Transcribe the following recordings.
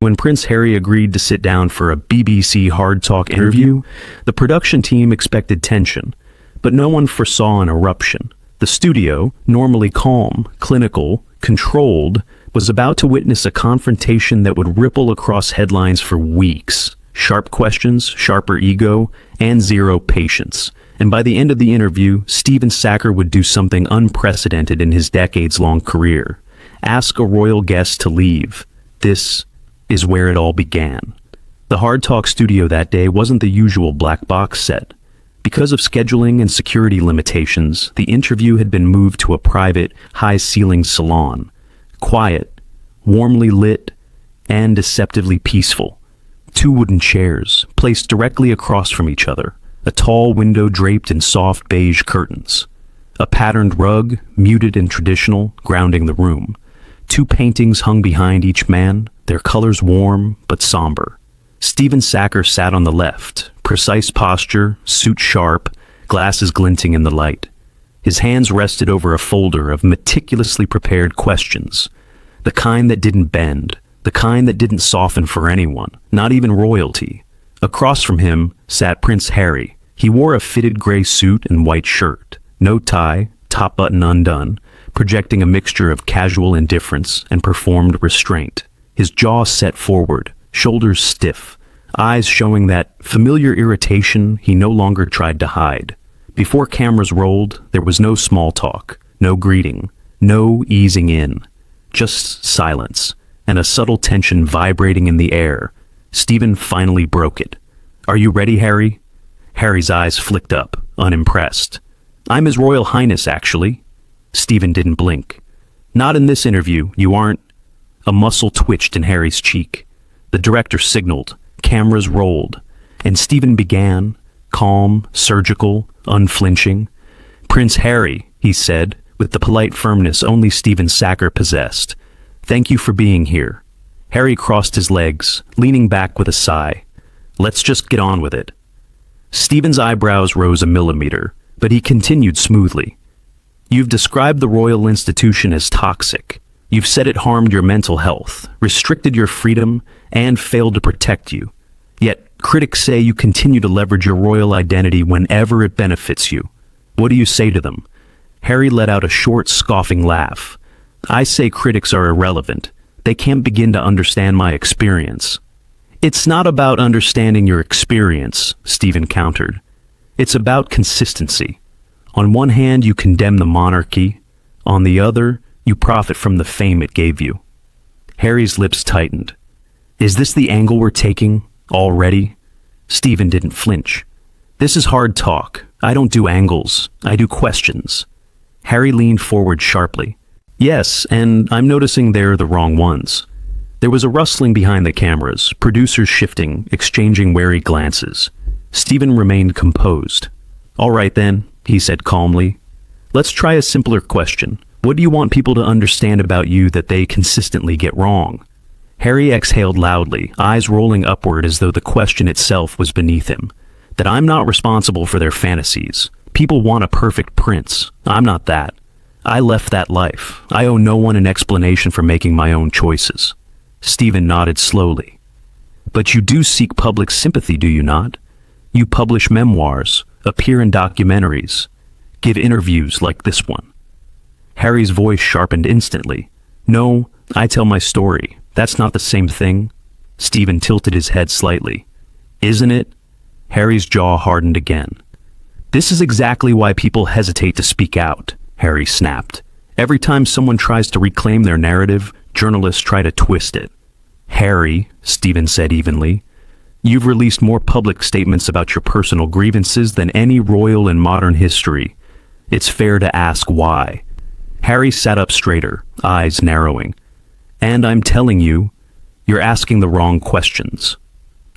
When Prince Harry agreed to sit down for a BBC HardTalk interview, the production team expected tension, but no one foresaw an eruption. The studio, normally calm, clinical, controlled, was about to witness a confrontation that would ripple across headlines for weeks. Sharp questions, sharper ego, and zero patience. And by the end of the interview, Stephen Sackur would do something unprecedented in his decades-long career. Ask a royal guest to leave. This is where it all began. The HardTalk studio that day wasn't the usual black box set. Because of scheduling and security limitations, the interview had been moved to a private, high-ceilinged salon. Quiet, warmly lit, and deceptively peaceful. 2 wooden chairs, placed directly across from each other. A tall window draped in soft beige curtains. A patterned rug, muted and traditional, grounding the room. 2 paintings hung behind each man, their colors warm but somber. Stephen Sackur sat on the left, precise posture, suit sharp, glasses glinting in the light. His hands rested over a folder of meticulously prepared questions, the kind that didn't bend, the kind that didn't soften for anyone, not even royalty. Across from him sat Prince Harry. He wore a fitted gray suit and white shirt, no tie, top button undone, projecting a mixture of casual indifference and performed restraint. His jaw set forward, shoulders stiff, eyes showing that familiar irritation he no longer tried to hide. Before cameras rolled, there was no small talk, no greeting, no easing in, just silence, and a subtle tension vibrating in the air. Stephen finally broke it. "Are you ready, Harry?" Harry's eyes flicked up, unimpressed. "I'm His Royal Highness, actually." Stephen didn't blink. "Not in this interview, you aren't." A muscle twitched in Harry's cheek. The director signaled, cameras rolled, and Stephen began, calm, surgical, unflinching. "Prince Harry," he said, with the polite firmness only Stephen Sackur possessed. "Thank you for being here." Harry crossed his legs, leaning back with a sigh. "Let's just get on with it." Stephen's eyebrows rose a millimeter, but he continued smoothly. "You've described the royal institution as toxic. You've said it harmed your mental health, restricted your freedom, and failed to protect you. Yet critics say you continue to leverage your royal identity whenever it benefits you. What do you say to them?" Harry let out a short, scoffing laugh. "I say critics are irrelevant. They can't begin to understand my experience." "It's not about understanding your experience," Stephen countered. "It's about consistency. On one hand, you condemn the monarchy. On the other, you profit from the fame it gave you." Harry's lips tightened. "Is this the angle we're taking? Already?" Stephen didn't flinch. "This is hard talk. I don't do angles. I do questions." Harry leaned forward sharply. "Yes, and I'm noticing they're the wrong ones." There was a rustling behind the cameras, producers shifting, exchanging wary glances. Stephen remained composed. "All right then," he said calmly. "Let's try a simpler question. What do you want people to understand about you that they consistently get wrong?" Harry exhaled loudly, eyes rolling upward as though the question itself was beneath him. "That I'm not responsible for their fantasies. People want a perfect prince. I'm not that. I left that life. I owe no one an explanation for making my own choices." Stephen nodded slowly. "But you do seek public sympathy, do you not? You publish memoirs, appear in documentaries, give interviews like this one." Harry's voice sharpened instantly. "No, I tell my story. That's not the same thing." Stephen tilted his head slightly. "Isn't it?" Harry's jaw hardened again. "This is exactly why people hesitate to speak out," Harry snapped. "Every time someone tries to reclaim their narrative, journalists try to twist it." "Harry," Stephen said evenly, "you've released more public statements about your personal grievances than any royal in modern history. It's fair to ask why." Harry sat up straighter, eyes narrowing. "And I'm telling you, you're asking the wrong questions."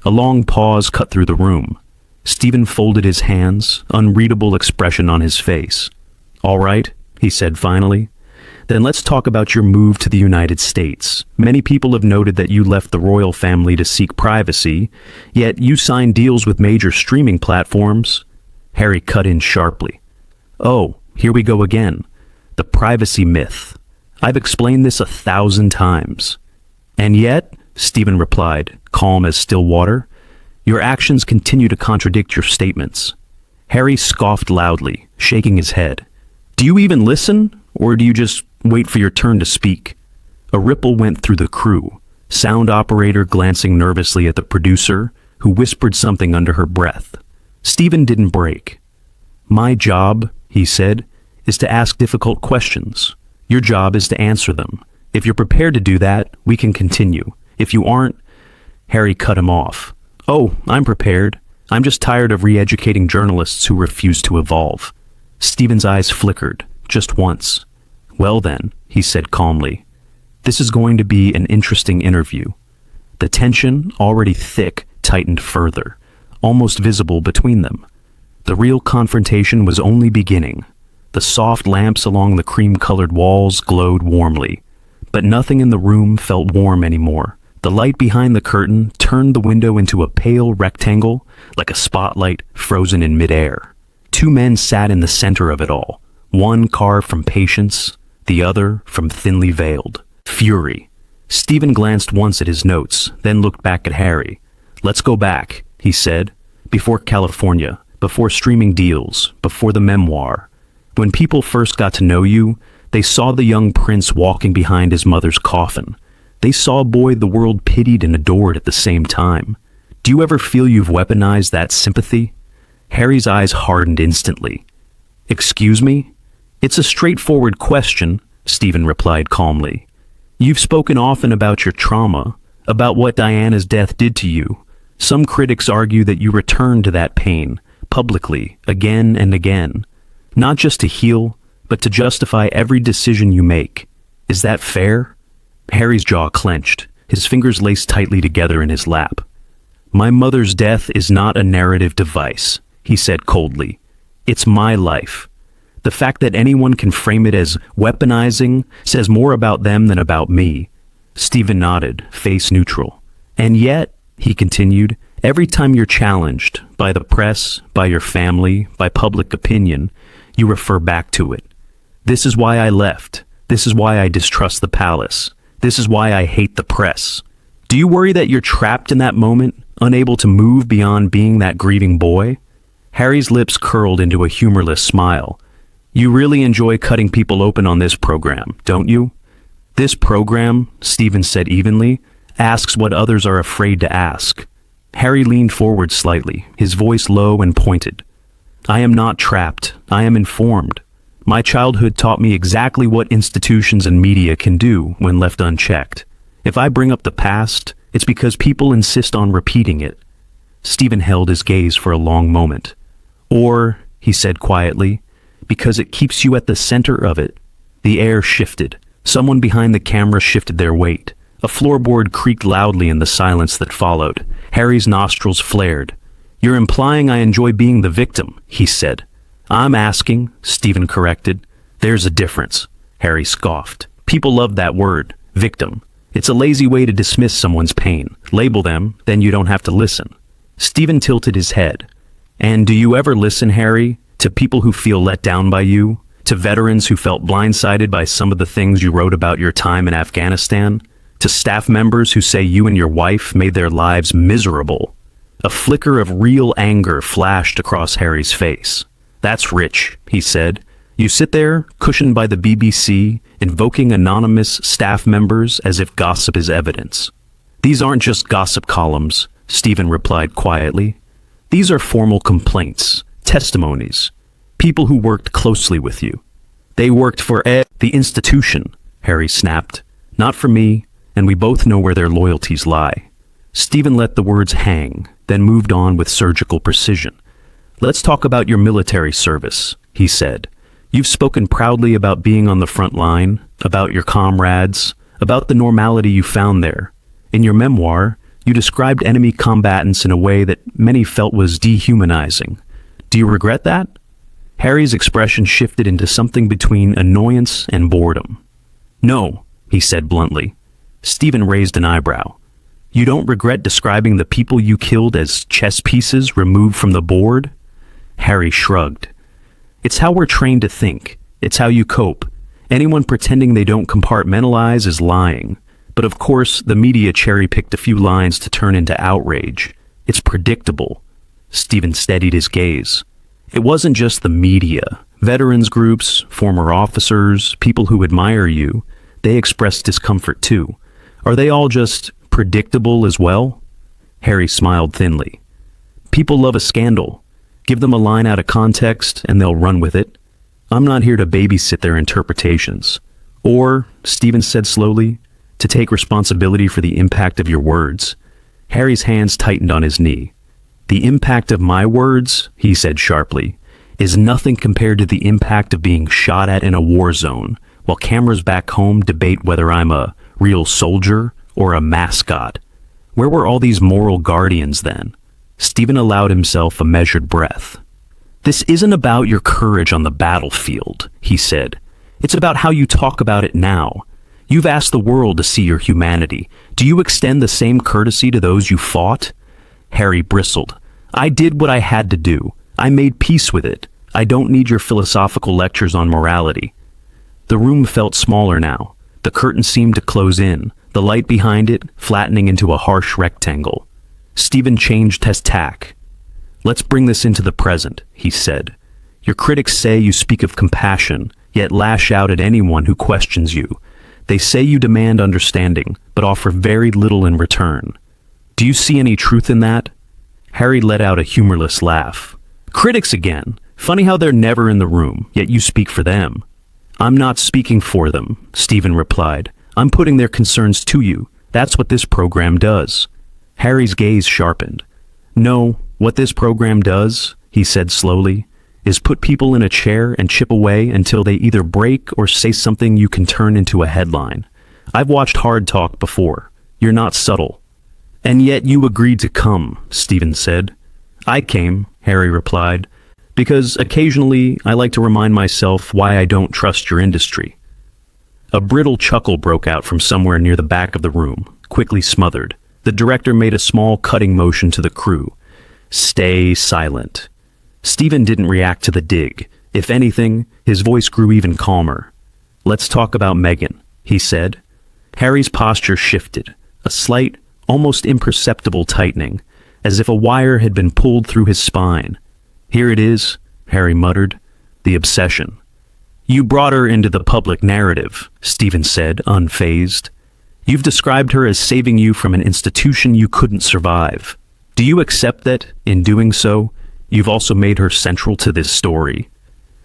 A long pause cut through the room. Stephen folded his hands, unreadable expression on his face. "All right," he said finally. "Then let's talk about your move to the United States. Many people have noted that you left the royal family to seek privacy, yet you signed deals with major streaming platforms." Harry cut in sharply. "Oh, here we go again. The privacy myth. I've explained this 1,000 times." "And yet," Stephen replied, calm as still water. Your actions continue to contradict your statements. Harry scoffed loudly, shaking his head. Do you even listen, or do you just wait for your turn to speak? A ripple went through the crew, sound operator glancing nervously at the producer, who whispered something under her breath. Stephen didn't break. My job, he said, is to ask difficult questions. Your job is to answer them. If you're prepared to do that, we can continue. If you aren't, Harry cut him off. Oh, I'm prepared. I'm just tired of re-educating journalists who refuse to evolve. Stephen's eyes flickered, just once. Well then, he said calmly, this is going to be an interesting interview. The tension, already thick, tightened further, almost visible between them. The real confrontation was only beginning. The soft lamps along the cream-colored walls glowed warmly, but nothing in the room felt warm anymore. The light behind the curtain turned the window into a pale rectangle, like a spotlight frozen in midair. Two men sat in the center of it all, one carved from patience, the other from thinly veiled fury. Stephen glanced once at his notes, then looked back at Harry. Let's go back, he said, before California, before streaming deals, before the memoir. When people first got to know you, they saw the young prince walking behind his mother's coffin. They saw a boy the world pitied and adored at the same time. Do you ever feel you've weaponized that sympathy? Harry's eyes hardened instantly. Excuse me? It's a straightforward question, Stephen replied calmly. You've spoken often about your trauma, about what Diana's death did to you. Some critics argue that you returned to that pain, publicly, again and again. Not just to heal, but to justify every decision you make. Is that fair? Harry's jaw clenched, his fingers laced tightly together in his lap. My mother's death is not a narrative device, he said coldly. It's my life. The fact that anyone can frame it as weaponizing says more about them than about me. Stephen nodded, face neutral. And yet, he continued, every time you're challenged, by the press, by your family, by public opinion, you refer back to it. This is why I left. This is why I distrust the palace. This is why I hate the press. Do you worry that you're trapped in that moment, unable to move beyond being that grieving boy? Harry's lips curled into a humorless smile. You really enjoy cutting people open on this program, don't you? This program, Stephen said evenly, asks what others are afraid to ask. Harry leaned forward slightly, his voice low and pointed. I am not trapped. I am informed. My childhood taught me exactly what institutions and media can do when left unchecked. If I bring up the past, it's because people insist on repeating it. Stephen held his gaze for a long moment. Or, he said quietly, because it keeps you at the center of it. The air shifted. Someone behind the camera shifted their weight. A floorboard creaked loudly in the silence that followed. Harry's nostrils flared. You're implying I enjoy being the victim, he said. I'm asking, Stephen corrected. There's a difference, Harry scoffed. People love that word, victim. It's a lazy way to dismiss someone's pain. Label them, then you don't have to listen. Stephen tilted his head. And do you ever listen, Harry, to people who feel let down by you? To veterans who felt blindsided by some of the things you wrote about your time in Afghanistan? To staff members who say you and your wife made their lives miserable? A flicker of real anger flashed across Harry's face. That's rich, he said. You sit there, cushioned by the BBC, invoking anonymous staff members as if gossip is evidence. These aren't just gossip columns, Stephen replied quietly. These are formal complaints, testimonies, people who worked closely with you. They worked for the institution, Harry snapped. Not for me, and we both know where their loyalties lie. Stephen let the words hang, then moved on with surgical precision. Let's talk about your military service, he said. You've spoken proudly about being on the front line, about your comrades, about the normality you found there. In your memoir, you described enemy combatants in a way that many felt was dehumanizing. Do you regret that? Harry's expression shifted into something between annoyance and boredom. No, he said bluntly. Stephen raised an eyebrow. You don't regret describing the people you killed as chess pieces removed from the board? Harry shrugged. It's how we're trained to think. It's how you cope. Anyone pretending they don't compartmentalize is lying. But of course, the media cherry-picked a few lines to turn into outrage. It's predictable. Stephen steadied his gaze. It wasn't just the media. Veterans groups, former officers, people who admire you, they expressed discomfort too. Are they all just predictable as well? Harry smiled thinly. People love a scandal. Give them a line out of context and they'll run with it. I'm not here to babysit their interpretations. Or, Stephen said slowly, to take responsibility for the impact of your words. Harry's hands tightened on his knee. The impact of my words, he said sharply, is nothing compared to the impact of being shot at in a war zone, while cameras back home debate whether I'm a real soldier or a mascot. Where were all these moral guardians then? Stephen allowed himself a measured breath. This isn't about your courage on the battlefield, he said. It's about how you talk about it now. You've asked the world to see your humanity. Do you extend the same courtesy to those you fought? Harry bristled. I did what I had to do. I made peace with it. I don't need your philosophical lectures on morality. The room felt smaller now. The curtain seemed to close in, the light behind it flattening into a harsh rectangle. Stephen changed his tack. Let's bring this into the present, he said. Your critics say you speak of compassion, yet lash out at anyone who questions you. They say you demand understanding, but offer very little in return. Do you see any truth in that? Harry let out a humorless laugh. Critics again. Funny how they're never in the room, yet you speak for them. I'm not speaking for them, Stephen replied. I'm putting their concerns to you. That's what this program does. Harry's gaze sharpened. No, what this program does, he said slowly, is put people in a chair and chip away until they either break or say something you can turn into a headline. I've watched Hard Talk before. You're not subtle. And yet you agreed to come, Stephen said. I came, Harry replied, because occasionally I like to remind myself why I don't trust your industry. A brittle chuckle broke out from somewhere near the back of the room, quickly smothered. The director made a small cutting motion to the crew. Stay silent. Stephen didn't react to the dig. If anything, his voice grew even calmer. Let's talk about Megan, he said. Harry's posture shifted, a slight, almost imperceptible tightening, as if a wire had been pulled through his spine. Here it is, Harry muttered, the obsession. You brought her into the public narrative, Stephen said, unfazed. You've described her as saving you from an institution you couldn't survive. Do you accept that, in doing so, you've also made her central to this story?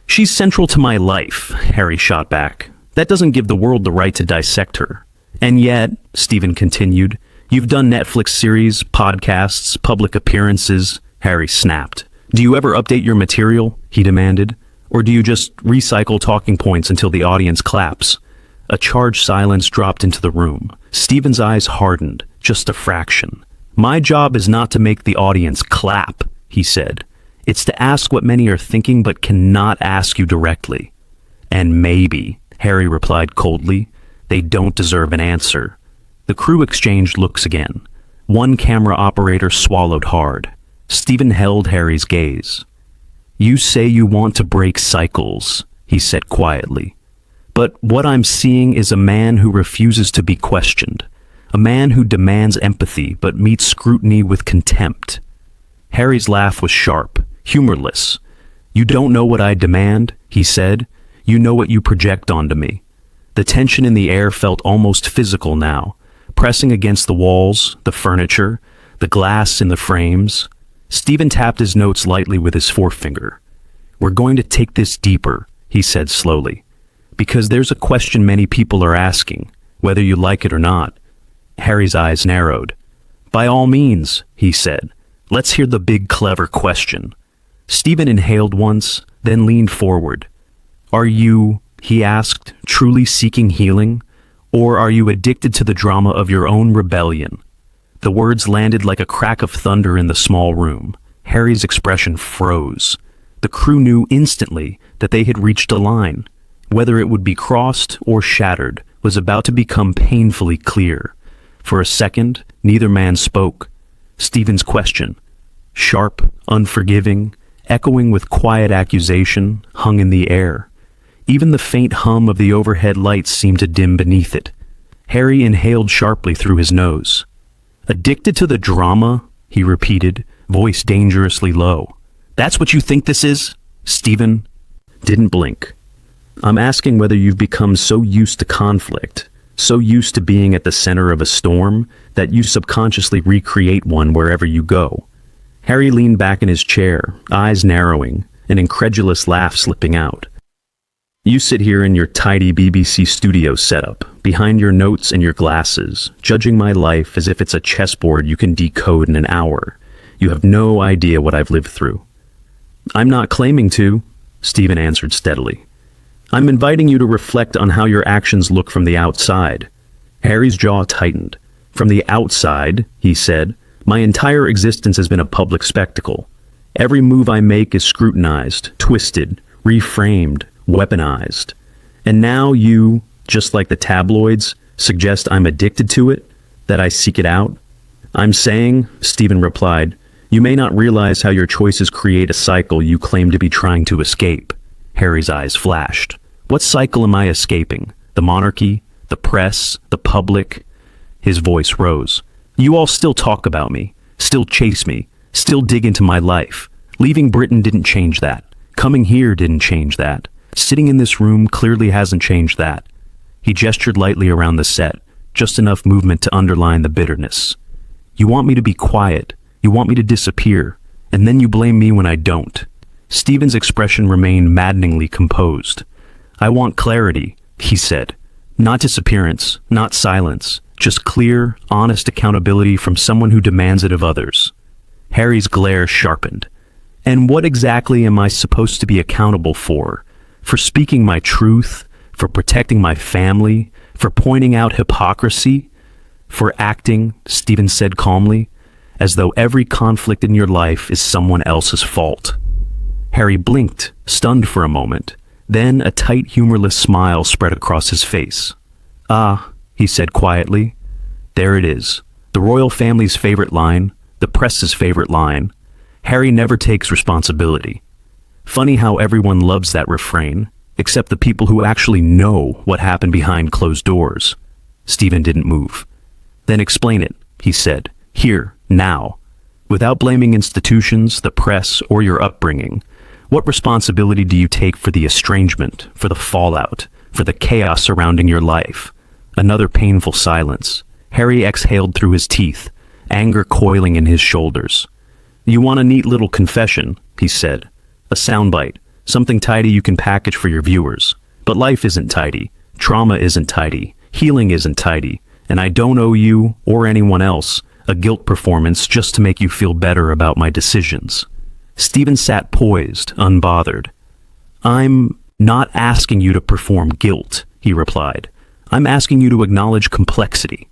She's central to my life, Harry shot back. That doesn't give the world the right to dissect her. And yet, Stephen continued, you've done Netflix series, podcasts, public appearances, Harry snapped. Do you ever update your material? He demanded. Or do you just recycle talking points until the audience claps? A charged silence dropped into the room. Stephen's eyes hardened, just a fraction. My job is not to make the audience clap, he said. It's to ask what many are thinking but cannot ask you directly. And maybe, Harry replied coldly, they don't deserve an answer. The crew exchanged looks again. One camera operator swallowed hard. Stephen held Harry's gaze. You say you want to break cycles, he said quietly. But what I'm seeing is a man who refuses to be questioned. A man who demands empathy but meets scrutiny with contempt. Harry's laugh was sharp, humorless. You don't know what I demand, he said. You know what you project onto me. The tension in the air felt almost physical now, pressing against the walls, the furniture, the glass in the frames. Stephen tapped his notes lightly with his forefinger. We're going to take this deeper, he said slowly, because there's a question many people are asking, whether you like it or not. Harry's eyes narrowed. By all means, he said. Let's hear the big clever question. Stephen inhaled once, then leaned forward. Are you, he asked, truly seeking healing? Or are you addicted to the drama of your own rebellion? The words landed like a crack of thunder in the small room. Harry's expression froze. The crew knew instantly that they had reached a line. Whether it would be crossed or shattered was about to become painfully clear. For a second, neither man spoke. Stephen's question, sharp, unforgiving, echoing with quiet accusation, hung in the air. Even the faint hum of the overhead lights seemed to dim beneath it. Harry inhaled sharply through his nose. Addicted to the drama, he repeated, voice dangerously low. That's what you think this is? Stephen didn't blink. I'm asking whether you've become so used to conflict, so used to being at the center of a storm, that you subconsciously recreate one wherever you go. Harry leaned back in his chair, eyes narrowing, an incredulous laugh slipping out. You sit here in your tidy BBC studio setup, behind your notes and your glasses, judging my life as if it's a chessboard you can decode in an hour. You have no idea what I've lived through. I'm not claiming to, Stephen answered steadily. I'm inviting you to reflect on how your actions look from the outside. Harry's jaw tightened. From the outside, he said, my entire existence has been a public spectacle. Every move I make is scrutinized, twisted, reframed, weaponized. And now you, just like the tabloids, suggest I'm addicted to it, that I seek it out? I'm saying, Stephen replied, you may not realize how your choices create a cycle you claim to be trying to escape. Harry's eyes flashed. What cycle am I escaping? The monarchy? The press? The public? His voice rose. You all still talk about me, still chase me, still dig into my life. Leaving Britain didn't change that. Coming here didn't change that. Sitting in this room clearly hasn't changed that. He gestured lightly around the set, just enough movement to underline the bitterness. You want me to be quiet, you want me to disappear, and then you blame me when I don't. Stephen's expression remained maddeningly composed. I want clarity, he said. Not disappearance, not silence, just clear, honest accountability from someone who demands it of others. Harry's glare sharpened. And what exactly am I supposed to be accountable for? For speaking my truth, for protecting my family, for pointing out hypocrisy, for acting, Stephen said calmly, as though every conflict in your life is someone else's fault. Harry blinked, stunned for a moment. Then a tight, humorless smile spread across his face. Ah, he said quietly. There it is. The royal family's favorite line, the press's favorite line. Harry never takes responsibility. Funny how everyone loves that refrain, except the people who actually know what happened behind closed doors. Stephen didn't move. Then explain it, he said, here, now. Without blaming institutions, the press, or your upbringing, what responsibility do you take for the estrangement, for the fallout, for the chaos surrounding your life? Another painful silence. Harry exhaled through his teeth, anger coiling in his shoulders. You want a neat little confession, he said. A soundbite, something tidy you can package for your viewers. But life isn't tidy, trauma isn't tidy, healing isn't tidy, and I don't owe you, or anyone else, a guilt performance just to make you feel better about my decisions. Stephen sat poised, unbothered. I'm not asking you to perform guilt, he replied. I'm asking you to acknowledge complexity.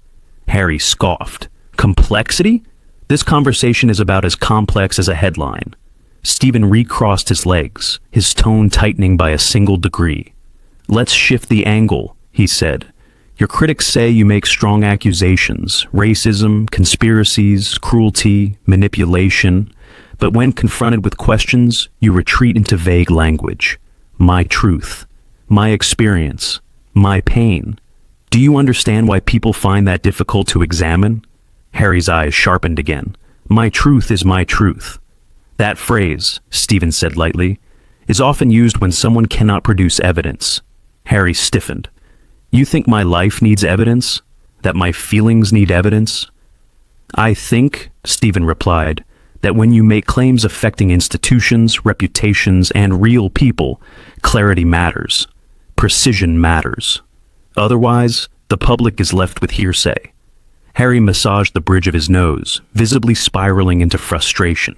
Harry scoffed. Complexity? This conversation is about as complex as a headline. Stephen recrossed his legs, his tone tightening by a single degree. Let's shift the angle, he said. Your critics say you make strong accusations, racism, conspiracies, cruelty, manipulation, but when confronted with questions, you retreat into vague language. My truth, my experience, my pain. Do you understand why people find that difficult to examine? Harry's eyes sharpened again. My truth is my truth. That phrase, Stephen said lightly, is often used when someone cannot produce evidence. Harry stiffened. You think my life needs evidence? That my feelings need evidence? I think, Stephen replied, that when you make claims affecting institutions, reputations, and real people, clarity matters. Precision matters. Otherwise, the public is left with hearsay. Harry massaged the bridge of his nose, visibly spiraling into frustration.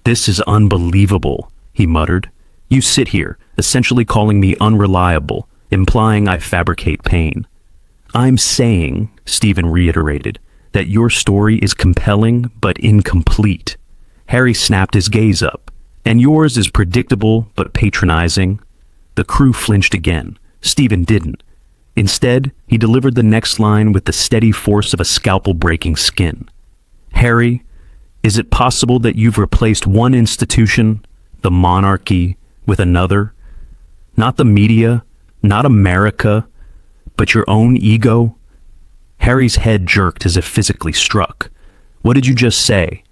This is unbelievable, he muttered. You sit here, essentially calling me unreliable, implying I fabricate pain. I'm saying, Stephen reiterated, that your story is compelling but incomplete. Harry snapped his gaze up. And yours is predictable but patronizing. The crew flinched again. Stephen didn't. Instead, he delivered the next line with the steady force of a scalpel-breaking skin. Harry, is it possible that you've replaced one institution, the monarchy, with another? Not the media, not America, but your own ego? Harry's head jerked as if physically struck. "What did you just say?"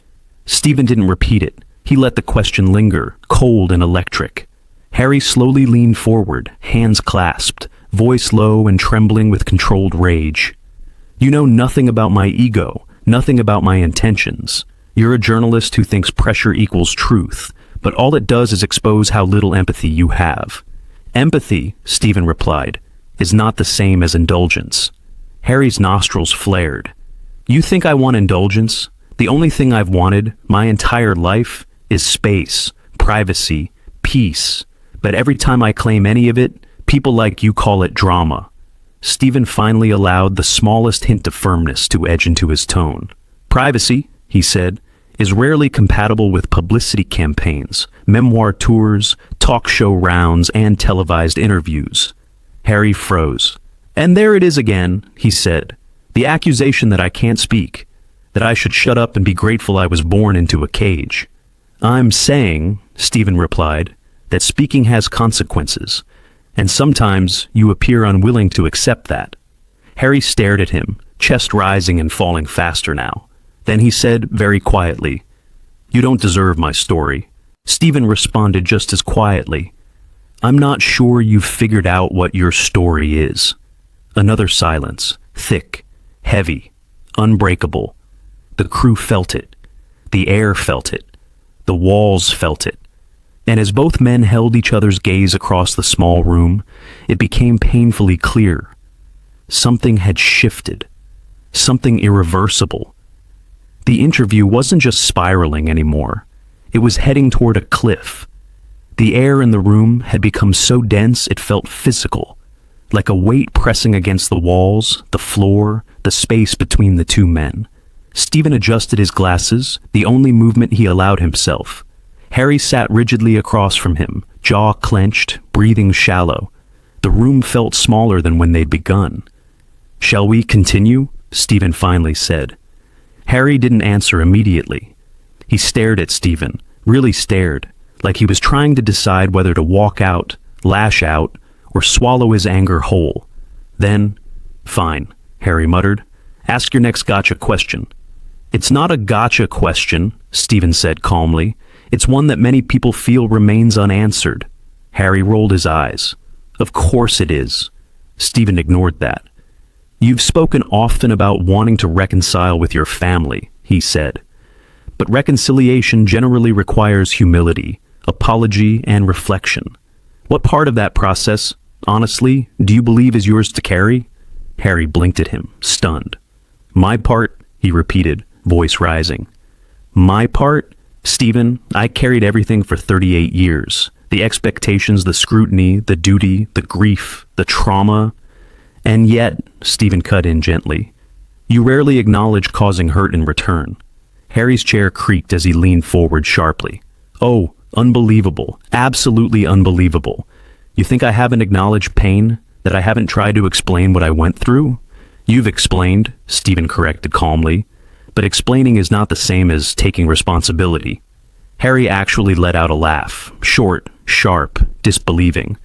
Stephen didn't repeat it. He let the question linger, cold and electric. Harry slowly leaned forward, hands clasped, voice low and trembling with controlled rage. "You know nothing about my ego, nothing about my intentions. You're a journalist who thinks pressure equals truth, but all it does is expose how little empathy you have." "Empathy," Stephen replied, "is not the same as indulgence." Harry's nostrils flared. "You think I want indulgence? The only thing I've wanted, my entire life, is space, privacy, peace. But every time I claim any of it, people like you call it drama." Stephen finally allowed the smallest hint of firmness to edge into his tone. "Privacy," he said, "is rarely compatible with publicity campaigns, memoir tours, talk show rounds, and televised interviews." Harry froze. "And there it is again," he said. "The accusation that I can't speak, that I should shut up and be grateful I was born into a cage." "I'm saying," Stephen replied, "that speaking has consequences, and sometimes you appear unwilling to accept that." Harry stared at him, chest rising and falling faster now. Then he said very quietly, "You don't deserve my story." Stephen responded just as quietly, "I'm not sure you've figured out what your story is." Another silence, thick, heavy, unbreakable. The crew felt it. The air felt it. The walls felt it. And as both men held each other's gaze across the small room, it became painfully clear. Something had shifted. Something irreversible. The interview wasn't just spiraling anymore. It was heading toward a cliff. The air in the room had become so dense it felt physical, like a weight pressing against the walls, the floor, the space between the two men. Stephen adjusted his glasses, the only movement he allowed himself. Harry sat rigidly across from him, jaw clenched, breathing shallow. The room felt smaller than when they'd begun. "Shall we continue?" Stephen finally said. Harry didn't answer immediately. He stared at Stephen, really stared, like he was trying to decide whether to walk out, lash out, or swallow his anger whole. Then, "Fine," Harry muttered. "Ask your next gotcha question." "It's not a gotcha question," Stephen said calmly. "It's one that many people feel remains unanswered." Harry rolled his eyes. "Of course it is." Stephen ignored that. "You've spoken often about wanting to reconcile with your family," he said. "But reconciliation generally requires humility, apology, and reflection. What part of that process, honestly, do you believe is yours to carry?" Harry blinked at him, stunned. "My part," he repeated, voice rising. "My part? Stephen, I carried everything for 38 years. The expectations, the scrutiny, the duty, the grief, the trauma. And yet," Stephen cut in gently, "you rarely acknowledge causing hurt in return." Harry's chair creaked as he leaned forward sharply. "Oh, unbelievable. Absolutely unbelievable. You think I haven't acknowledged pain? That I haven't tried to explain what I went through?" "You've explained," Stephen corrected calmly, "but explaining is not the same as taking responsibility." Harry actually let out a laugh, short, sharp, disbelieving.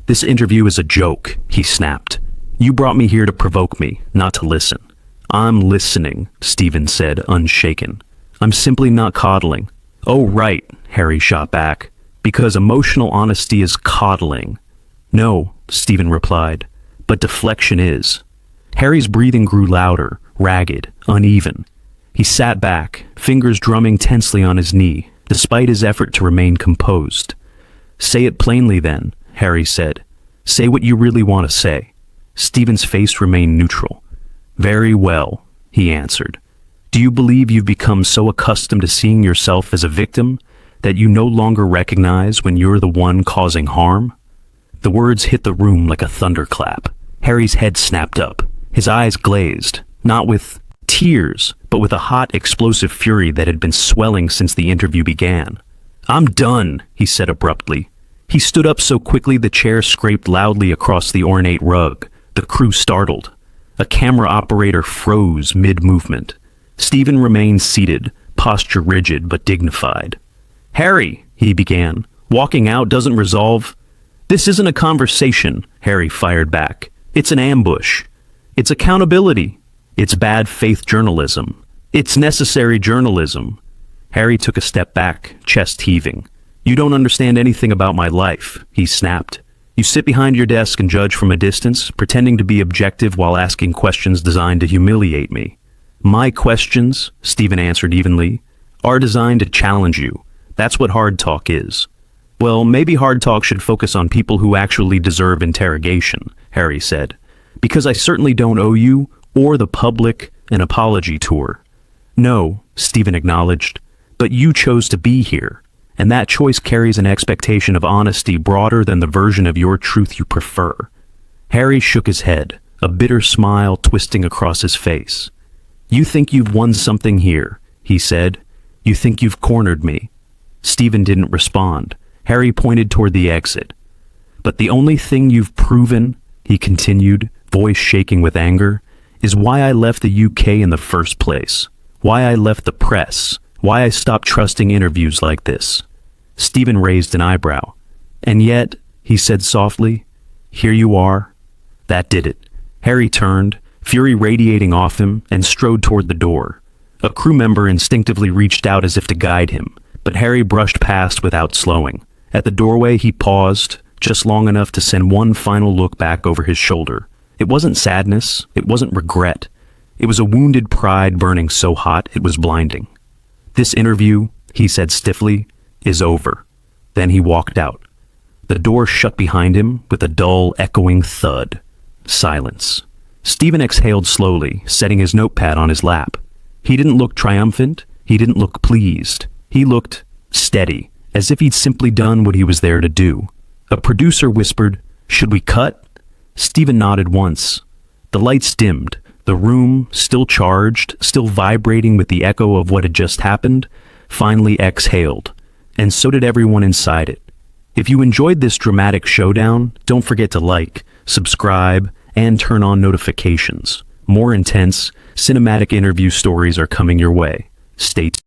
"This interview is a joke," he snapped. "You brought me here to provoke me, not to listen." "I'm listening," Stephen said, unshaken. "I'm simply not coddling." "Oh, right," Harry shot back, "because emotional honesty is coddling." "No," Stephen replied, "but deflection is." Harry's breathing grew louder, ragged, uneven. He sat back, fingers drumming tensely on his knee, despite his effort to remain composed. "Say it plainly then," Harry said. "Say what you really want to say." Stephen's face remained neutral. "Very well," he answered. "Do you believe you've become so accustomed to seeing yourself as a victim that you no longer recognize when you're the one causing harm?" The words hit the room like a thunderclap. Harry's head snapped up, his eyes glazed, not with tears, but with a hot, explosive fury that had been swelling since the interview began. "I'm done," he said abruptly. He stood up so quickly the chair scraped loudly across the ornate rug. The crew startled. A camera operator froze mid-movement. Stephen remained seated, posture rigid but dignified. "Harry," he began, "walking out doesn't resolve—" "This isn't a conversation," Harry fired back. "It's an ambush. It's accountability." It's bad faith journalism. It's necessary journalism. Harry took a step back, chest heaving. You don't understand anything about my life, he snapped. You sit behind your desk and judge from a distance, pretending to be objective while asking questions designed to humiliate me. My questions, Stephen answered evenly, are designed to challenge you. That's what hard talk is. Well, maybe hard talk should focus on people who actually deserve interrogation, Harry said. Because I certainly don't owe you, or the public, an apology tour. No, Stephen acknowledged, but you chose to be here, and that choice carries an expectation of honesty broader than the version of your truth you prefer. Harry shook his head, a bitter smile twisting across his face. You think you've won something here, he said. You think you've cornered me. Stephen didn't respond. Harry pointed toward the exit. But the only thing you've proven, he continued, voice shaking with anger, is why I left the UK in the first place. Why I left the press. Why I stopped trusting interviews like this. Stephen raised an eyebrow. And yet, he said softly, here you are. That did it. Harry turned, fury radiating off him, and strode toward the door. A crew member instinctively reached out as if to guide him, but Harry brushed past without slowing. At the doorway, he paused, just long enough to send one final look back over his shoulder. It wasn't sadness, it wasn't regret. It was a wounded pride burning so hot it was blinding. This interview, he said stiffly, is over. Then he walked out. The door shut behind him with a dull, echoing thud. Silence. Stephen exhaled slowly, setting his notepad on his lap. He didn't look triumphant. He didn't look pleased. He looked steady, as if he'd simply done what he was there to do. A producer whispered, "Should we cut?" Stephen nodded once. The lights dimmed. The room, still charged, still vibrating with the echo of what had just happened, finally exhaled. And so did everyone inside it. If you enjoyed this dramatic showdown, don't forget to like, subscribe, and turn on notifications. More intense, cinematic interview stories are coming your way. Stay tuned.